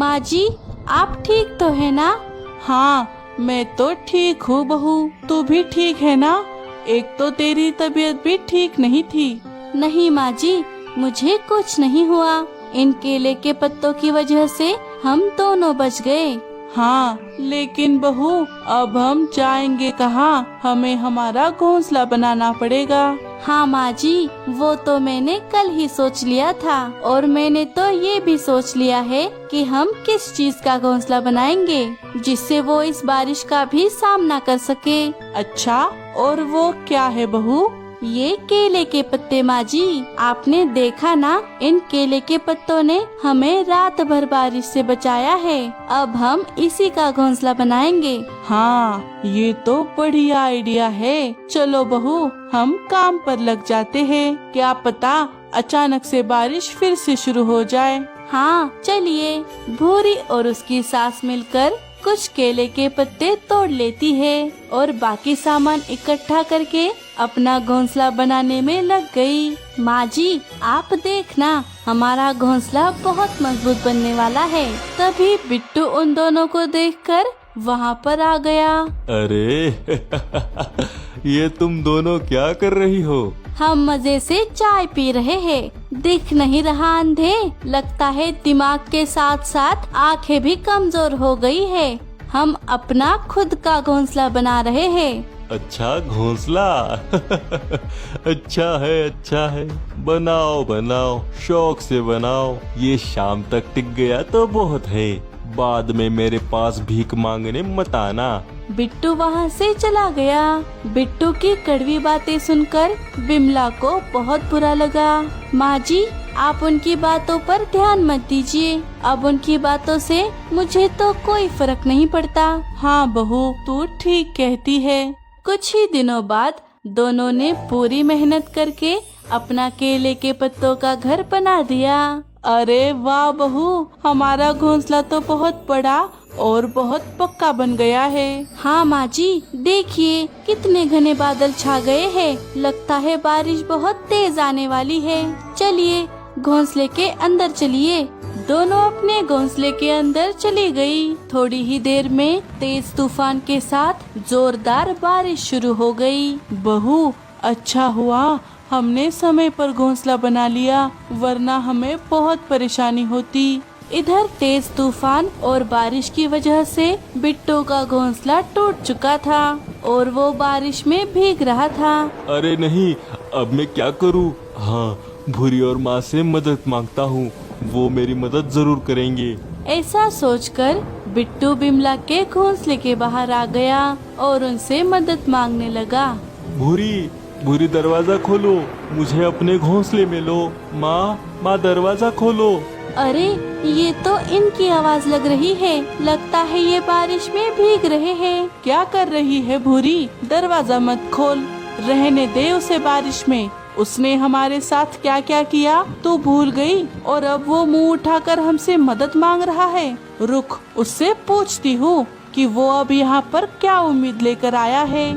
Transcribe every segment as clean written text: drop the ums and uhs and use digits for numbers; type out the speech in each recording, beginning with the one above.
माँ जी, आप ठीक तो है ना? हाँ, मैं तो ठीक हूँ बहू, तू भी ठीक है ना? एक तो तेरी तबीयत भी ठीक नहीं थी। नहीं माँ जी, मुझे कुछ नहीं हुआ। इन केले के पत्तों की वजह से हम दोनों बच गए। हाँ, लेकिन बहू अब हम जाएंगे कहाँ? हमें हमारा घोंसला बनाना पड़ेगा। हाँ माँ जी, वो तो मैंने कल ही सोच लिया था, और मैंने तो ये भी सोच लिया है कि हम किस चीज का घोंसला बनाएंगे जिससे वो इस बारिश का भी सामना कर सके। अच्छा, और वो क्या है बहू? ये केले के पत्ते माँ जी, आपने देखा ना, इन केले के पत्तों ने हमें रात भर बारिश से बचाया है। अब हम इसी का घोंसला बनाएंगे। हाँ, ये तो बढ़िया आइडिया है। चलो बहू, हम काम पर लग जाते हैं। क्या पता अचानक से बारिश फिर से शुरू हो जाए। हाँ चलिए। भूरी और उसकी सास मिलकर कुछ केले के पत्ते तोड़ लेती है और बाकी सामान इकट्ठा करके अपना घोंसला बनाने में लग गई। माँ जी, आप देखना, हमारा घोंसला बहुत मजबूत बनने वाला है। तभी बिट्टू उन दोनों को देखकर वहाँ पर आ गया। अरे ये तुम दोनों क्या कर रही हो? हम मजे से चाय पी रहे हैं। दिख नहीं रहा अंधे? लगता है दिमाग के साथ साथ आंखें भी कमजोर हो गई है। हम अपना खुद का घोंसला बना रहे हैं। अच्छा, घोंसला अच्छा है, बनाओ बनाओ, शौक से बनाओ। ये शाम तक टिक गया तो बहुत है, बाद में मेरे पास भीख मांगने मत आना। बिट्टू वहाँ से चला गया। बिट्टू की कड़वी बातें सुनकर बिमला को बहुत बुरा लगा। माँ जी, आप उनकी बातों पर ध्यान मत दीजिए। अब उनकी बातों से मुझे तो कोई फर्क नहीं पड़ता। हाँ बहू, तू ठीक कहती है। कुछ ही दिनों बाद दोनों ने पूरी मेहनत करके अपना केले के पत्तों का घर बना दिया। अरे वाह बहू, हमारा घोंसला तो बहुत बड़ा और बहुत पक्का बन गया है। हाँ माँ जी, देखिए कितने घने बादल छा गए हैं। लगता है बारिश बहुत तेज आने वाली है। चलिए घोंसले के अंदर चलिए। दोनों अपने घोंसले के अंदर चली गई। थोड़ी ही देर में तेज तूफान के साथ जोरदार बारिश शुरू हो गई। बहू, अच्छा हुआ हमने समय पर घोंसला बना लिया, वरना हमें बहुत परेशानी होती। इधर तेज तूफान और बारिश की वजह से बिट्टू का घोंसला टूट चुका था और वो बारिश में भीग रहा था। अरे नहीं, अब मैं क्या करूँ? हाँ, भूरी और माँ से मदद मांगता हूँ, वो मेरी मदद जरूर करेंगे। ऐसा सोचकर बिट्टू बिमला के घोंसले के बाहर आ गया और उनसे मदद मांगने लगा। भूरी दरवाजा खोलो, मुझे अपने घोंसले में लो। माँ दरवाजा खोलो। अरे, ये तो इनकी आवाज लग रही है। लगता है ये बारिश में भीग रहे हैं। क्या कर रही है भूरी? दरवाजा मत खोल, रहने दे उसे बारिश में। उसने हमारे साथ क्या क्या किया तू भूल गई, और अब वो मुंह उठाकर हमसे मदद मांग रहा है। रुक, उससे पूछती हूँ कि वो अब यहाँ पर क्या उम्मीद लेकर आया है।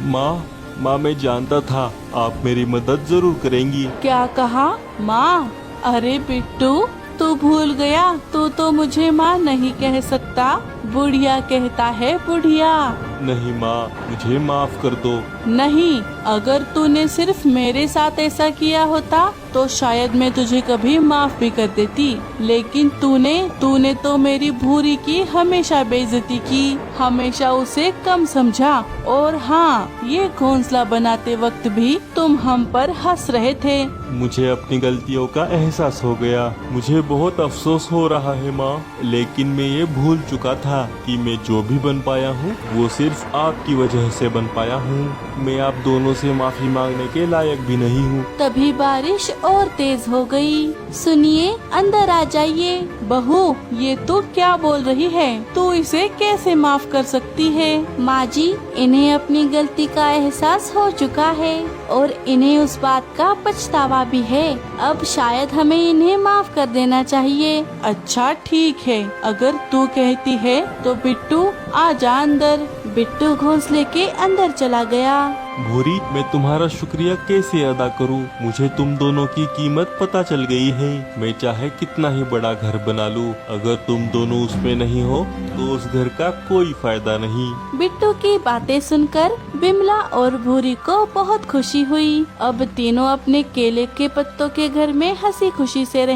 माँ मैं जानता था आप मेरी मदद जरूर करेंगी। क्या कहा? माँ? अरे बिट्टू, तू भूल गया, तू तो मुझे माँ नहीं कह सकता, बुढ़िया कहता है, बुढ़िया। नहीं माँ, मुझे माफ कर दो। नहीं, अगर तूने सिर्फ मेरे साथ ऐसा किया होता तो शायद मैं तुझे कभी माफ भी कर देती, लेकिन तूने तो मेरी भूरी की हमेशा बेइज्जती की, हमेशा उसे कम समझा। और हाँ, ये घोंसला बनाते वक्त भी तुम हम पर हंस रहे थे। मुझे अपनी गलतियों का एहसास हो गया, मुझे बहुत अफसोस हो रहा है माँ, लेकिन मैं ये भूल चुका था कि मैं जो भी बन पाया हूँ वो सिर्फ आपकी वजह से बन पाया हूँ। मैं आप दोनों से माफी मांगने के लायक भी नहीं हूँ। तभी बारिश और तेज हो गई। सुनिए, अंदर आ जाइए। बहू, ये तू क्या बोल रही है? तू इसे कैसे माफ कर सकती है? माँ जी, इन्हें अपनी गलती का एहसास हो चुका है और इन्हें उस बात का पछतावा भी है। अब शायद हमें इन्हें माफ कर देना चाहिए। अच्छा ठीक है, अगर तू कहती है तो बिट्टू आ जा अंदर। बिट्टू घोंसले के अंदर चला गया। भूरी, मैं तुम्हारा शुक्रिया कैसे अदा करूं? मुझे तुम दोनों की कीमत पता चल गई है। मैं चाहे कितना ही बड़ा घर बना लूं, अगर तुम दोनों उसमें नहीं हो तो उस घर का कोई फायदा नहीं। बिट्टू की बातें सुनकर बिमला और भूरी को बहुत खुशी हुई। अब तीनों अपने केले के पत्तों के घर में हंसी खुशी से रहे।